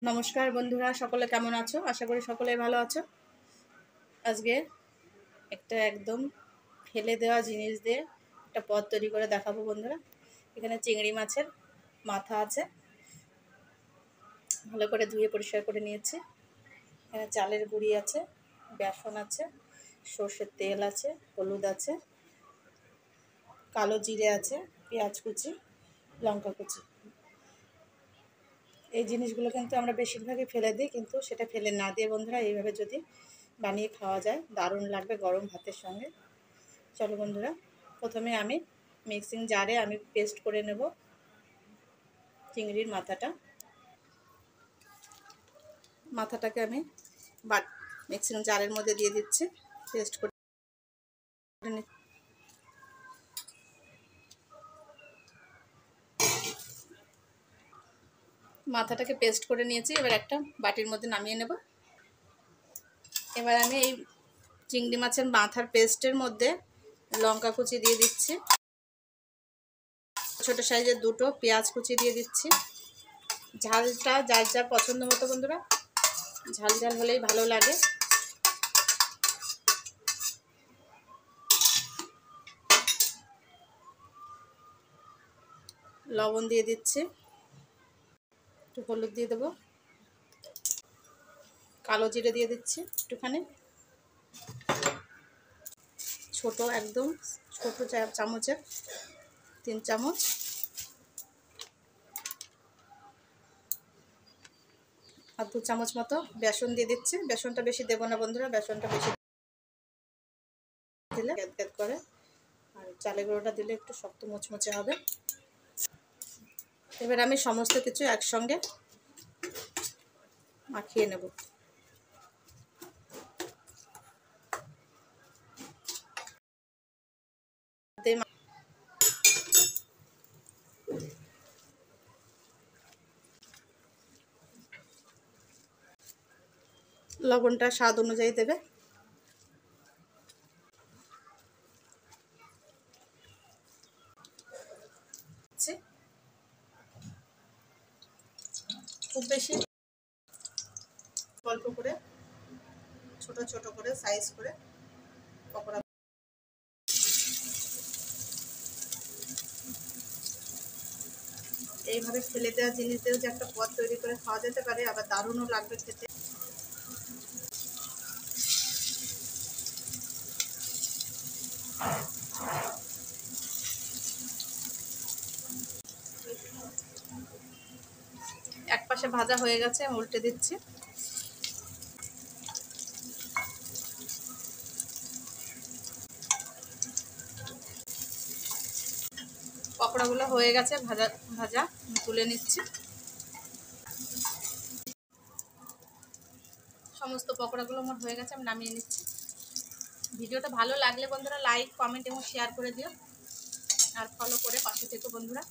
নমস্কার বন্ধুরা, সকলে কেমন আছো? আশা করি সকলে ভালো আছো। আজকে একটা একদম ফেলে দেওয়া জিনিস দিয়ে একটা পদ তৈরি করে দেখাবো বন্ধুরা। এখানে চিংড়ি মাছের মাথা আছে, ভালো করে ধুয়ে পরিষ্কার করে নিয়েছি। এখানে চালের গুঁড়ি আছে, বেসন আছে, সর্ষের তেল আছে, হলুদ আছে, কালো জিরে আছে, পেঁয়াজ কুচি, লঙ্কা কুচি। এই জিনিসগুলো কিন্তু আমরা বেশিরভাগই ফেলে দিই, কিন্তু সেটা ফেলে না দিয়ে বন্ধুরা এইভাবে যদি বানিয়ে খাওয়া যায় দারুণ লাগবে গরম ভাতের সঙ্গে। চলো বন্ধুরা, প্রথমে আমি মিক্সিং জারে আমি পেস্ট করে নেব চিংড়ির মাথাটাকে আমি মিক্সিং জারের মধ্যে দিয়ে দিচ্ছি, পেস্ট করে মাথাটাকে পেস্ট করে নিয়েছি। এবার একটা বাটির মধ্যে নামিয়ে নেব। এবার আমি এই চিংড়ি মাছের মাথার পেস্টের মধ্যে লঙ্কা কুচি দিয়ে দিচ্ছি, ছোট সাইজের দুটো পেঁয়াজ কুচি দিয়ে দিচ্ছি। ঝালটা যার যার পছন্দ মতো বন্ধুরা, ঝাল ঝাল হলেই ভালো লাগে। লবণ দিয়ে দিচ্ছি, একটু হলুদ দিয়ে দেবো, কালো জিরে দিয়ে দিচ্ছি একটুখানি, ছোট একদম ছোট চামচের 3 চামচ, আর 2 চামচ মতো বেসন দিয়ে দিচ্ছি। বেসনটা বেশি দেবো না বন্ধুরা, বেসনটা বেশি দিলে গ্যাদ করে, আর চালের গুঁড়োটা দিলে একটু শক্ত মুচমুচে হবে। এবার আমি সমস্ত কিছু একসঙ্গে মাখিয়ে নেব। লবণটা স্বাদ অনুযায়ী দেবে। খুব বেশি অল্প করে ছোট ছোট করে সাইজ করে পকোড়া। এইভাবে ফেলে দেওয়া জিনিস দিয়েও যে একটা পদ তৈরি করে খাওয়া যেতে পারে, আবার দারুণও লাগবে খেতে। এক পাশে ভাজা হয়ে গেছে, আমি উল্টে দিচ্ছি। পকোড়াগুলো হয়ে গেছে ভাজা ভাজা, তুলে নিচ্ছি। সমস্ত পকোড়াগুলো আমার হয়ে গেছে, আমি নামিয়ে নিচ্ছি। ভিডিওটা ভালো লাগলে বন্ধুরা লাইক, কমেন্ট এবং শেয়ার করে দিও, আর ফলো করে পাশে থেকো বন্ধুরা।